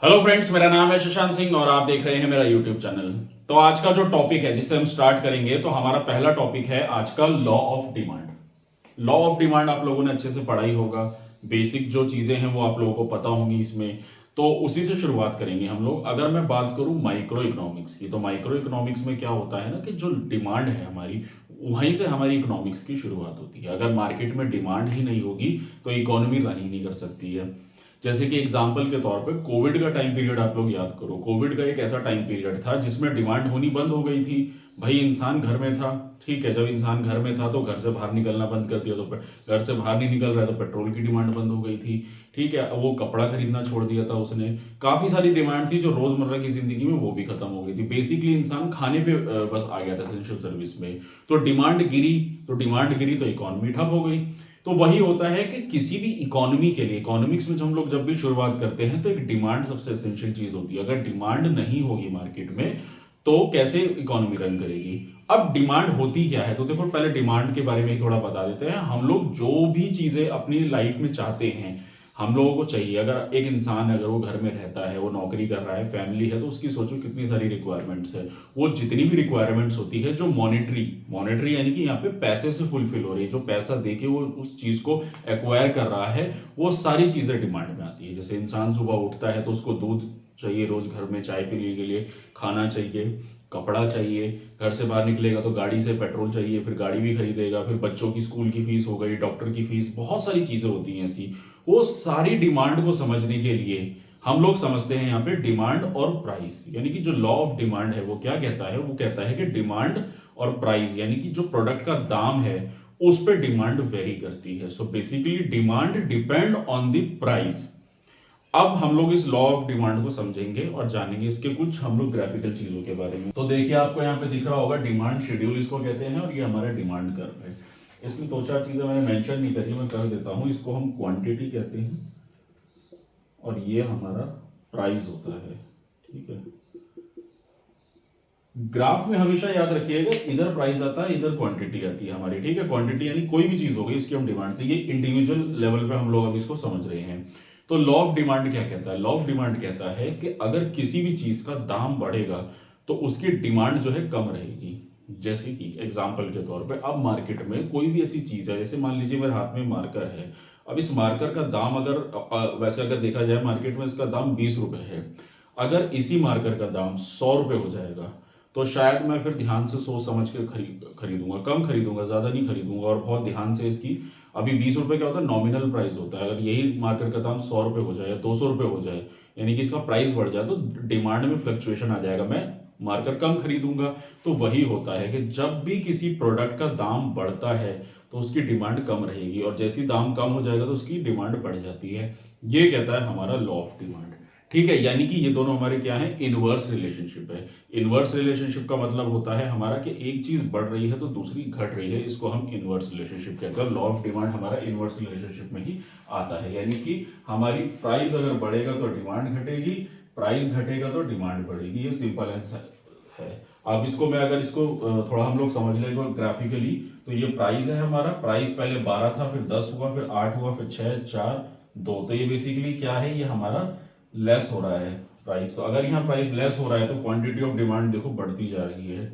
Hello friends, मेरा नाम है शशांक सिंह और आप देख रहे हैं मेरा यूट्यूब चैनल। तो आज का जो टॉपिक है जिससे हम स्टार्ट करेंगे, तो हमारा पहला टॉपिक है आज का law of demand. Law of demand आप लोगों ने अच्छे से पढ़ा ही होगा। बेसिक जो चीज़ें हैं वो आप लोगों को पता होंगी इसमें। तो उसी से शुरुआत करेंगे हम लोग। अगर मैं बात करूं माइक्रो इकोनॉमिक्स की, तो माइक्रो इकोनॉमिक्स में क्या होता है ना कि जो डिमांड है हमारी, वहीं से हमारी इकोनॉमिक्स की शुरुआत होती है। अगर मार्केट में डिमांड ही नहीं होगी तो इकोनॉमी रन ही नहीं कर सकती है। जैसे कि एग्जाम्पल के तौर पे कोविड का टाइम पीरियड आप लोग याद करो। कोविड का एक ऐसा टाइम पीरियड था जिसमें डिमांड होनी बंद हो गई थी। भाई इंसान घर में था, ठीक है। जब इंसान घर में था तो घर से बाहर निकलना बंद कर दिया, तो घर से बाहर नहीं निकल रहा है तो पेट्रोल की डिमांड बंद हो गई थी, ठीक है। वो कपड़ा खरीदना छोड़ दिया था उसने। काफी सारी डिमांड थी जो रोजमर्रा की जिंदगी में वो भी खत्म हो गई थी। बेसिकली इंसान खाने पे बस आ गया था एसेंशियल सर्विस में। तो डिमांड गिरी तो इकोनॉमी ठप हो गई। तो वही होता है कि किसी भी इकोनॉमी के लिए, इकोनॉमिक्स में जब हम लोग जब भी शुरुआत करते हैं तो एक डिमांड सबसे एसेंशियल चीज होती है। अगर डिमांड नहीं होगी मार्केट में तो कैसे इकोनॉमी रन करेगी। अब डिमांड होती क्या है, तो देखो पहले डिमांड के बारे में थोड़ा बता देते हैं। हम लोग जो भी चीजें अपनी लाइफ में चाहते हैं, हम लोगों को चाहिए। अगर एक इंसान अगर वो घर में रहता है, वो नौकरी कर रहा है, फैमिली है, तो उसकी सोचो कितनी सारी रिक्वायरमेंट्स है। वो जितनी भी रिक्वायरमेंट्स होती है जो मॉनेटरी मॉनेटरी यानी कि यहाँ पे पैसे से फुलफिल हो रही है, जो पैसा देके वो उस चीज को एक्वायर कर रहा है, वो सारी चीजें डिमांड में आती है। जैसे इंसान सुबह उठता है तो उसको दूध चाहिए, रोज घर में चाय पीने के लिए, खाना चाहिए, कपड़ा चाहिए, घर से बाहर निकलेगा तो गाड़ी से पेट्रोल चाहिए, फिर गाड़ी भी खरीदेगा, फिर बच्चों की स्कूल की फीस हो गई, डॉक्टर की फीस, बहुत सारी चीजें होती हैं ऐसी। वो सारी डिमांड को समझने के लिए हम लोग समझते हैं यहाँ पे डिमांड और प्राइस। यानी कि जो लॉ ऑफ डिमांड है वो क्या कहता है, वो कहता है कि डिमांड और प्राइस यानी कि जो प्रोडक्ट का दाम है उस पर डिमांड वेरी करती है। So basically demand depend on the price. अब हम लोग इस लॉ ऑफ डिमांड को समझेंगे और जानेंगे इसके कुछ हम लोग ग्राफिकल चीजों के बारे में। तो देखिए आपको यहाँ पे दिख रहा होगा डिमांड शेड्यूल इसको कहते हैं, और ये हमारा डिमांड कर्व है। इसमें दो चार चीजें मैंने मेंशन नहीं करी, मैं कर देता हूँ। इसको हम क्वांटिटी कहते हैं और ये हमारा प्राइस होता है, ठीक है। ग्राफ में हमेशा याद रखिएगा, इधर प्राइस आता है, इधर क्वांटिटी आती है हमारी, ठीक है। क्वांटिटी यानी कोई भी चीज हो गई इसकी हम डिमांड, तो ये इंडिविजुअल लेवल पे हम लोग अब इसको समझ रहे हैं। तो लॉ ऑफ डिमांड क्या कहता है? लॉ ऑफ डिमांड कहता है कि अगर किसी भी चीज का दाम बढ़ेगा तो उसकी डिमांड जो है कम रहेगी। जैसे कि एग्जाम्पल के तौर पे अब मार्केट में कोई भी ऐसी चीज है, जैसे मान लीजिए मेरे हाथ में मार्कर है। अब इस मार्कर का दाम अगर वैसे अगर देखा जाए मार्केट में इसका दाम 20 रुपए है। अगर इसी मार्कर का दाम 100 रुपए हो जाएगा तो शायद मैं फिर ध्यान से सोच समझ के खरीदूंगा, कम खरीदूंगा, ज्यादा नहीं खरीदूंगा, और बहुत ध्यान से इसकी। अभी 20 रुपए क्या होता है, नॉमिनल प्राइस होता है। अगर यही मार्केट का दाम 100 रुपए हो जाए या 200 रुपए हो जाए, यानी कि इसका प्राइस बढ़ जाए, तो डिमांड में फ्लक्चुएशन आ जाएगा, मैं मार्कर कम खरीदूंगा। तो वही होता है कि जब भी किसी प्रोडक्ट का दाम बढ़ता है तो उसकी डिमांड कम रहेगी, और जैसे ही दाम कम हो जाएगा तो उसकी डिमांड बढ़ जाती है। ये कहता है हमारा लॉ ऑफ डिमांड, ठीक है। यानी कि ये दोनों हमारे क्या है, इनवर्स रिलेशनशिप है। इनवर्स रिलेशनशिप का मतलब होता है हमारा कि एक चीज बढ़ रही है तो दूसरी घट रही है, इसको हम इनवर्स रिलेशनशिप कहते हैं। लॉ ऑफ डिमांड हमारा इनवर्स रिलेशनशिप में ही आता है। यानी कि हमारी प्राइस अगर बढ़ेगा तो डिमांड घटेगी, प्राइस घटेगा तो डिमांड बढ़ेगी। ये सिंपल आंसर है। अब इसको मैं अगर इसको थोड़ा हम लोग समझ लेंगे ग्राफिकली, तो ये प्राइस है हमारा। प्राइस पहले 12 था, फिर 10 हुआ, फिर 8 हुआ, फिर 6, 4, 2। तो ये बेसिकली क्या है, ये हमारा लेस हो रहा है प्राइस। तो अगर यहाँ प्राइस लेस हो रहा है तो क्वांटिटी ऑफ डिमांड देखो बढ़ती जा रही है।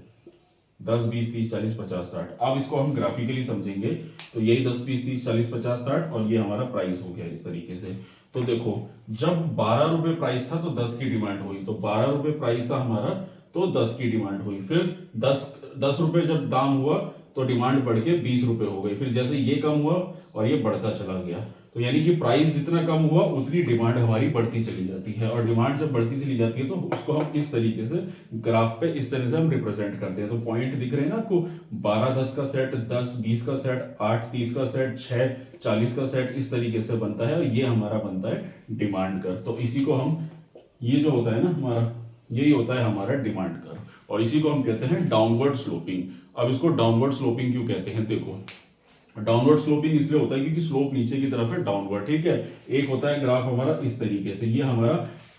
10, 20, 30, 40, 50, 60। अब इसको हम ग्राफिकली समझेंगे तो यही 10, 20, 30, 40, 50, 60, और ये हमारा प्राइस हो गया इस तरीके से। तो देखो जब 12 रुपए प्राइस था तो 10 की डिमांड हुई, तो 12 रुपए प्राइस था हमारा तो 10 की डिमांड हुई। फिर 10 रुपए जब दाम हुआ तो डिमांड बढ़ के 20 रुपए हो गई। फिर जैसे ये कम हुआ और ये बढ़ता चला गया, तो यानी कि प्राइस जितना कम हुआ उतनी डिमांड हमारी बढ़ती चली जाती है। और डिमांड जब बढ़ती चली जाती है तो उसको हम इस तरीके से ग्राफ पे इस तरह से हम रिप्रेजेंट करते हैं। तो पॉइंट दिख रहे हैं ना आपको, 12 10 का सेट, 10 20 का सेट, 8 30 का सेट, 6 40 का सेट, इस तरीके से बनता है। और ये हमारा बनता है डिमांड कर्व। तो इसी को हम, ये जो होता है ना हमारा, यही होता है हमारा डिमांड कर्व, और इसी को हम कहते हैं डाउनवर्ड स्लोपिंग। अब इसको डाउनवर्ड स्लोपिंग क्यों कहते हैं, देखो डाउनवर्ड स्लोपिंग इसलिए होता है क्योंकि स्लोप नीचे की तरफ है, डाउनवर्ड, ठीक है। एक होता है ग्राफ हमारा इस तरीके से, ये हमारा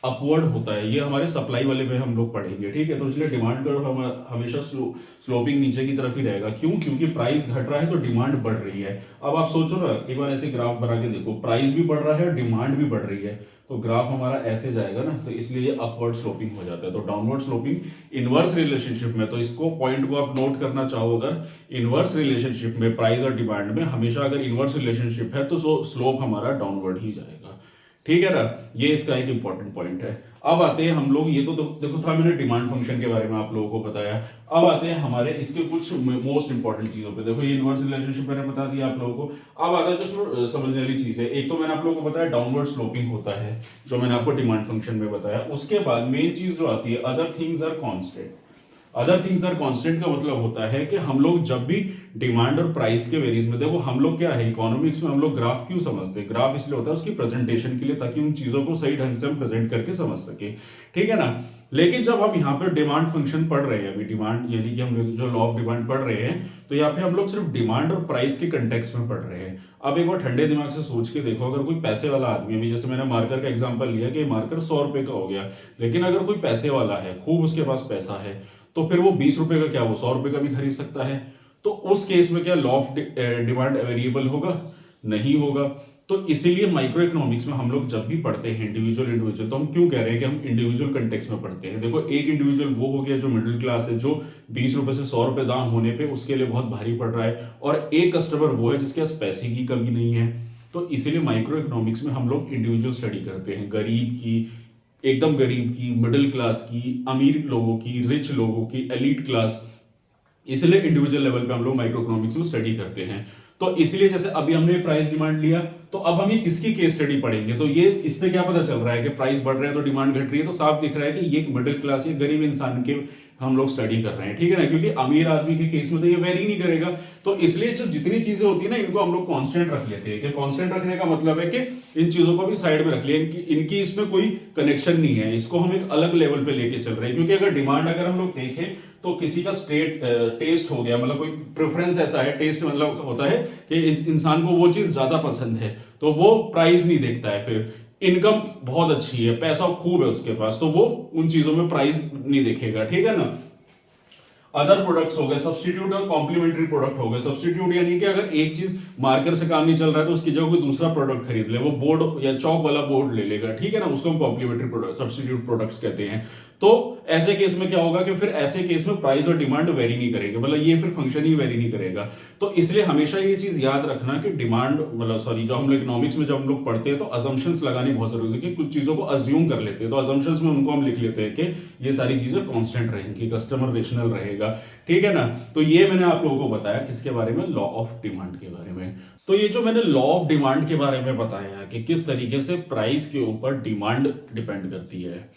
अपवर्ड होता है, ये हमारे सप्लाई वाले में हम लोग पढ़ेंगे, ठीक है। तो इसलिए डिमांड कर्व हम हमेशा स्लोपिंग नीचे की तरफ ही रहेगा। क्यों? क्योंकि प्राइस घट रहा है तो डिमांड बढ़ रही है। अब आप सोचो ना, एक बार ऐसे ग्राफ बना के देखो, प्राइस भी बढ़ रहा है, डिमांड भी बढ़ रही है, तो ग्राफ हमारा ऐसे जाएगा ना, तो इसलिए ये अपवर्ड स्लोपिंग हो जाता है। तो डाउनवर्ड स्लोपिंग इनवर्स रिलेशनशिप में, तो इसको पॉइंट को आप नोट करना चाहो, अगर इनवर्स रिलेशनशिप में प्राइस और डिमांड में हमेशा अगर इनवर्स रिलेशनशिप है तो स्लोप हमारा डाउनवर्ड ही जाएगा, ठीक है ना। ये इसका एक इंपॉर्टेंट पॉइंट है। अब आते हैं हम लोग, ये तो देखो था मैंने डिमांड फंक्शन के बारे में आप लोगों को बताया। अब आते हैं हमारे इसके कुछ मोस्ट इंपॉर्टेंट चीजों पे। देखो ये इनवर्स रिलेशनशिप मैंने बता दिया आप लोगों को। अब आता है जो समझने वाली चीज है, एक तो मैंने आप लोगों को बताया डाउनवर्ड स्लोपिंग होता है, जो मैंने आपको डिमांड फंक्शन में बताया। उसके बाद मेन चीज जो आती है, other things are constant. Other things are constant का मतलब होता है कि हम लोग जब भी डिमांड और प्राइस के वेरिएंस में, देखो हम लोग क्या है इकोनॉमिक्स में, हम लोग ग्राफ क्यों समझते हैं? ग्राफ इसलिए होता है उसकी प्रेजेंटेशन के लिए, ताकि उन चीजों को सही ढंग से हम प्रेजेंट करके समझ सके, ठीक है ना। लेकिन जब हम यहाँ पे डिमांड फंक्शन पढ़ रहे हैं, अभी डिमांड यानी कि हम जो लॉ ऑफ डिमांड पढ़ रहे हैं, तो यहाँ पे हम लोग सिर्फ डिमांड और प्राइस के कंटेक्स्ट में पढ़ रहे हैं। अब एक बार ठंडे दिमाग से सोच के देखो, अगर कोई पैसे वाला आदमी, अभी जैसे मैंने मार्कर का एग्जांपल लिया कि मार्कर 100 रुपए का हो गया, लेकिन अगर कोई पैसे वाला है, खूब उसके पास पैसा है, तो फिर वो 20 रुपए का क्या, वो 100 रुपए का भी खरीद सकता है। तो उस केस में क्या लॉ ऑफ डिमांड वेरिएबल होगा? नहीं होगा। तो इसीलिए माइक्रो इकोनॉमिक्स में हम लोग जब भी पढ़ते हैं इंडिविजुअल, तो हम क्यों कह रहे हैं कि हम इंडिविजुअल कंटेक्स्ट में पढ़ते हैं? देखो एक इंडिविजुअल वो हो गया जो मिडिल क्लास है, जो 20 रुपए से 100 रुपए दाम होने पे उसके लिए बहुत भारी पड़ रहा है, और एक कस्टमर वो है जिसके पास पैसे की कमी नहीं है। तो इसीलिए माइक्रो इकोनॉमिक्स में हम लोग इंडिविजुअल स्टडी करते हैं, गरीब की, एकदम गरीब की, मिडिल क्लास की, अमीर लोगों की, रिच लोगों की, एलीट क्लास, इसलिए इंडिविजुअल लेवल पे हम लोग माइक्रो इकोनॉमिक्स में स्टडी करते हैं। तो इसलिए जैसे अभी हमने प्राइस डिमांड लिया, तो अब हम ये किसकी केस स्टडी पढ़ेंगे? तो ये इससे क्या पता चल रहा है कि प्राइस बढ़ रहे हैं तो डिमांड घट रही है, तो साफ दिख रहा है कि ये मिडिल क्लास या गरीब इंसान के हम लोग स्टडी कर रहे हैं, ठीक है ना। क्योंकि अमीर आदमी के केस में तो ये वेरी नहीं करेगा। तो इसलिए जो जितनी चीजें होती है ना, इनको हम लोग कांस्टेंट रख लेते हैं। कि कांस्टेंट रखने का मतलब है कि इन चीजों को भी साइड में रख लिया, इनकी इसमें कोई कनेक्शन नहीं है, इसको हम एक अलग लेवल पे लेके चल रहे हैं। क्योंकि अगर डिमांड अगर हम लोग देखें तो किसी का टेस्ट हो गया, मतलब कोई प्रेफरेंस ऐसा है, टेस्ट मतलब होता है कि इंसान को वो चीज ज्यादा पसंद है, तो वो प्राइस नहीं देखता है। फिर इनकम बहुत अच्छी है, पैसा खूब है उसके पास, तो वो उन चीजों में प्राइस नहीं देखेगा, ठीक है ना। अदर प्रोडक्ट्स हो गए, सब्स्टिट्यूट और कॉम्प्लीमेंट्री प्रोडक्ट हो गए। सब्स्टिट्यूट यानी कि अगर एक चीज मार्कर से काम नहीं चल रहा है तो उसकी जगह कोई दूसरा प्रोडक्ट खरीद ले, वो बोर्ड या चौक वाला बोर्ड ले लेगा, ठीक है ना, उसको हम कॉम्प्लीमेंट्री प्रोडक्ट, सब्स्टिट्यूट प्रोडक्ट्स कहते हैं। तो ऐसे केस में क्या होगा कि फिर ऐसे केस में प्राइस और डिमांड वेरी नहीं करेगा, मतलब ये फिर फंक्शन ही वेरी नहीं करेगा। तो इसलिए हमेशा ये चीज याद रखना कि डिमांड, मतलब सॉरी, जो हम लोग इकोनॉमिक्स में जब हम लोग पढ़ते हैं तो अजम्पशंस लगानी बहुत जरूरी है, कि कुछ चीजों को अज्यूम कर लेते हैं, तो अजम्पशंस में उनको हम लिख लेते हैं कि ये सारी चीजें कांस्टेंट रहेंगी, कस्टमर रेशनल रहेगा, ठीक है ना। तो ये मैंने आप लोगों को बताया किसके बारे में, लॉ ऑफ डिमांड के बारे में। तो ये जो मैंने लॉ ऑफ डिमांड के बारे में बताया कि किस तरीके से प्राइस के ऊपर डिमांड डिपेंड करती है।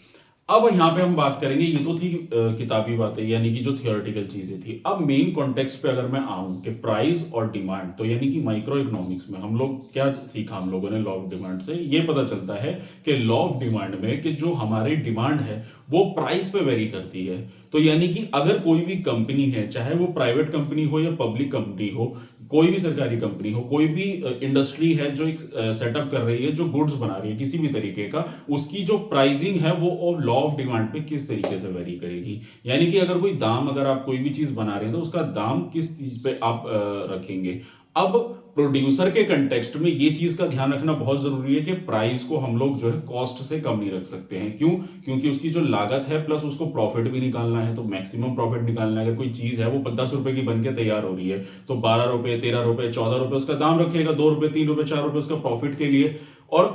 अब यहाँ पे हम बात करेंगे, ये तो थी किताबी बातें, यानी कि जो थियोरेटिकल चीजें थी। अब मेन कॉन्टेक्स्ट पे अगर मैं आऊं कि प्राइस और डिमांड, तो यानी कि माइक्रो इकोनॉमिक्स में हम लोग क्या सीखा हम लोगों ने लॉ ऑफ डिमांड से? ये पता चलता है कि लॉ ऑफ डिमांड में कि जो हमारी डिमांड है वो प्राइस पे वेरी करती है। तो यानी कि अगर कोई भी कंपनी है, चाहे वो प्राइवेट कंपनी हो या पब्लिक कंपनी हो, कोई भी सरकारी कंपनी हो, कोई भी इंडस्ट्री है जो एक सेटअप कर रही है, जो गुड्स बना रही है किसी भी तरीके का, उसकी जो प्राइसिंग है वो लॉ ऑफ डिमांड पे किस तरीके से वेरी करेगी। यानी कि अगर कोई दाम, अगर आप कोई भी चीज बना रहे हैं तो उसका दाम किस चीज पे आप रखेंगे। अब प्रोड्यूसर के कंटेक्स्ट में ये चीज का ध्यान रखना बहुत जरूरी है कि प्राइस को हम लोग जो है कॉस्ट से कम नहीं रख सकते हैं। क्यों? क्योंकि उसकी जो लागत है प्लस उसको प्रॉफिट भी निकालना है, तो मैक्सिमम प्रॉफिट निकालना है। अगर कोई चीज है वो 10 रुपए की बन के तैयार हो रही है, तो 12 रुपए, 13 रुपए, 14 रुपए उसका दाम रखेगा, 2 रुपए, 3 रुपए, 4 रुपए उसका प्रॉफिट के लिए। और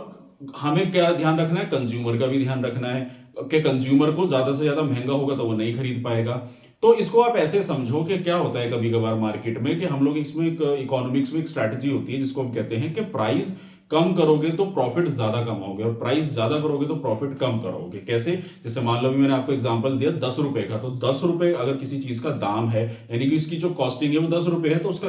हमें क्या ध्यान रखना है? कंज्यूमर का भी ध्यान रखना है कि कंज्यूमर को ज्यादा से ज्यादा महंगा होगा तो वो नहीं खरीद पाएगा। तो इसको आप ऐसे समझो कि क्या होता है कभी कभार मार्केट में, कि हम लोग इसमें एक इकोनॉमिक्स में एक स्ट्रैटेजी होती है जिसको हम कहते हैं कि प्राइस कम करोगे तो प्रॉफिट ज्यादा कमाओगे, और प्राइस ज्यादा करोगे तो प्रॉफिट कम करोगे। कैसे? जैसे मान लो भी मैंने आपको एग्जांपल दिया 10 रुपए का, तो 10 रुपए अगर किसी चीज का दाम है, यानी कि उसकी जो कॉस्टिंग है वो 10 रुपए है, तो उसका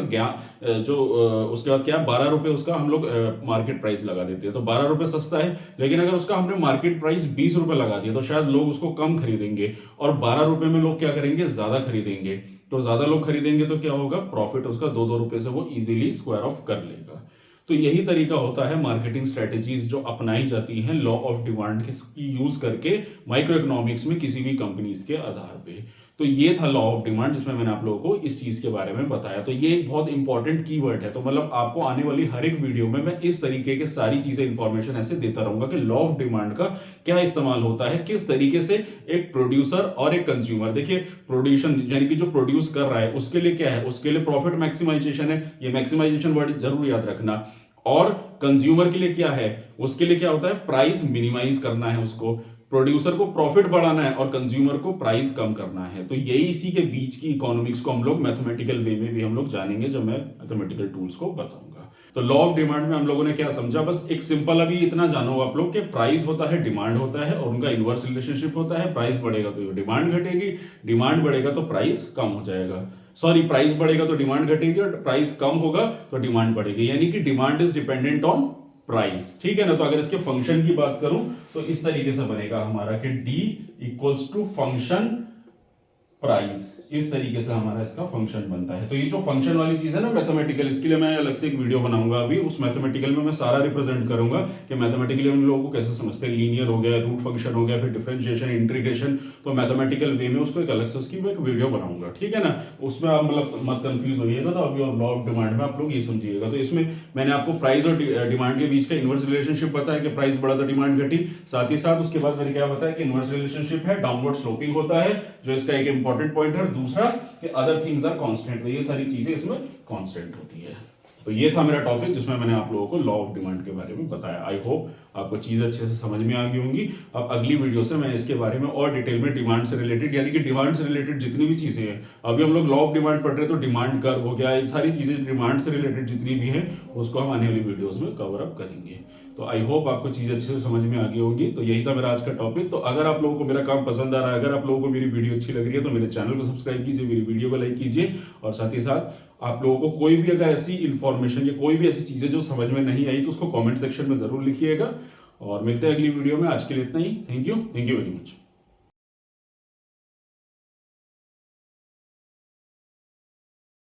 उसके बाद क्या, 12 रुपए उसका हम लोग मार्केट प्राइस लगा देते हैं, तो 12 रुपए सस्ता है। लेकिन अगर उसका हमने मार्केट प्राइस 20 रुपए लगा दिया तो शायद लोग उसको कम खरीदेंगे, और 12 रुपए में लोग क्या करेंगे, ज्यादा खरीदेंगे। तो ज्यादा लोग खरीदेंगे तो क्या होगा, प्रॉफिट उसका 2-2 रुपए से वो इजीली स्क्वायर ऑफ कर लेगा। तो यही तरीका होता है मार्केटिंग स्ट्रेटेजीज जो अपनाई जाती हैं लॉ ऑफ डिमांड की यूज करके माइक्रो इकोनॉमिक्स में किसी भी कंपनीज के आधार पे। तो ये था लॉ ऑफ डिमांड जिसमें मैंने आप लोगों को इस चीज के बारे में बताया। तो ये एक बहुत इंपॉर्टेंट कीवर्ड है। तो मतलब आपको आने वाली हर एक वीडियो में मैं इस तरीके के सारी चीजें इंफॉर्मेशन ऐसे देता रहूंगा कि लॉ ऑफ डिमांड का क्या इस्तेमाल होता है, किस तरीके से एक प्रोड्यूसर और एक कंज्यूमर, देखिए प्रोड्यूशन यानी कि जो प्रोड्यूस कर रहा है उसके लिए क्या है, उसके लिए प्रॉफिट मैक्सिमाइजेशन है, ये मैक्सिमाइजेशन वर्ड जरूर याद रखना। और कंज्यूमर के लिए क्या है, उसके लिए क्या होता है, प्राइस मिनिमाइज करना है, उसको प्रोड्यूसर को प्रॉफिट बढ़ाना है और कंज्यूमर को प्राइस कम करना है। तो यही इसी के बीच की इकोनॉमिक्स को हम लोग मैथमेटिकल वे में भी हम लोग जानेंगे जब मैं मैथमेटिकल टूल्स को बताऊंगा। तो लॉ ऑफ डिमांड में हम लोगों ने क्या समझा, बस एक सिंपल अभी इतना जानो आप लोग कि प्राइस होता है, डिमांड होता है और उनका इनवर्स रिलेशनशिप होता है। प्राइस बढ़ेगा तो डिमांड घटेगी, डिमांड बढ़ेगा तो प्राइस कम हो जाएगा, सॉरी प्राइस बढ़ेगा तो डिमांड घटेगी और प्राइस कम होगा तो डिमांड बढ़ेगी, यानी कि demand is dependent on price. ठीक है ना। तो अगर इसके फंक्शन की बात करूं तो इस तरीके से बनेगा हमारा कि d equals to function price, इस तरीके से हमारा इसका फंक्शन बनता है। तो ये जो फंक्शन वाली चीज है ना मैथमेटिकल, इसके लिए मैं अलग से एक वीडियो बनाऊंगा अभी, उस मैथमेटिकल में मैं सारा रिप्रेजेंट करूंगा कि मैथमेटिकली हम लोगों को कैसे समझते हैं, लीनियर हो गया, रूट फंक्शन हो गया, फिर डिफरेंशिएशन, इंटीग्रेशन। तो मैथमेटिकल वे में उसको एक अलग से उसकी मैं एक वीडियो बनाऊंगा, ठीक है ना। उसमें आप मतलब मत कंफ्यूज होइएगा। तो अभी लॉ ऑफ डिमांड में आप लोग ये समझिएगा। तो इसमें मैंने आपको प्राइस और डिमांड के बीच का इनवर्स रिलेशनशिप बताया कि प्राइस बढ़ा तो डिमांड घटी, साथ ही साथ उसके बाद मैंने क्या बताया कि इनवर्स रिलेशनशिप है, डाउनवर्ड स्लोपिंग होता है, जो इसका एक इंपॉर्टेंट पॉइंट है। दूसरा कि अदर थिंग्स आर कांस्टेंट, तो ये सारी चीजें इसमें कांस्टेंट होती है। तो ये था मेरा टॉपिक जिसमें मैंने आप लोगों को लॉ ऑफ डिमांड के बारे में बताया। आई होप आपको चीजें अच्छे से समझ में आ गई होंगी। अब अगली वीडियो से मैं इसके बारे में और डिटेल में डिमांड से रिलेटेड, यानी कि डिमांड से रिलेटेड जितनी भी चीजें हैं, अभी हम लोग लॉ ऑफ डिमांड पढ़ रहे हैं तो डिमांड कर्व हो गया, ये सारी चीजें डिमांड से रिलेटेड जितनी भी हैं उसको हम आने वाली वीडियोस में कवर अप करेंगे। तो आई होप आपको चीज़ अच्छे से समझ में आ गई होगी। तो यही था मेरा आज का टॉपिक। तो अगर आप लोगों को मेरा काम पसंद आ रहा है, अगर आप लोगों को मेरी वीडियो अच्छी लग रही है तो मेरे चैनल को सब्सक्राइब कीजिए, मेरी वीडियो को लाइक कीजिए और साथ ही साथ आप लोगों को कोई भी अगर ऐसी इन्फॉर्मेशन या कोई भी ऐसी चीज़ें जो समझ में नहीं आई तो उसको कॉमेंट सेक्शन में ज़रूर लिखिएगा। और मिलते हैं अगली वीडियो में। आज के लिए इतना ही। Thank you very much.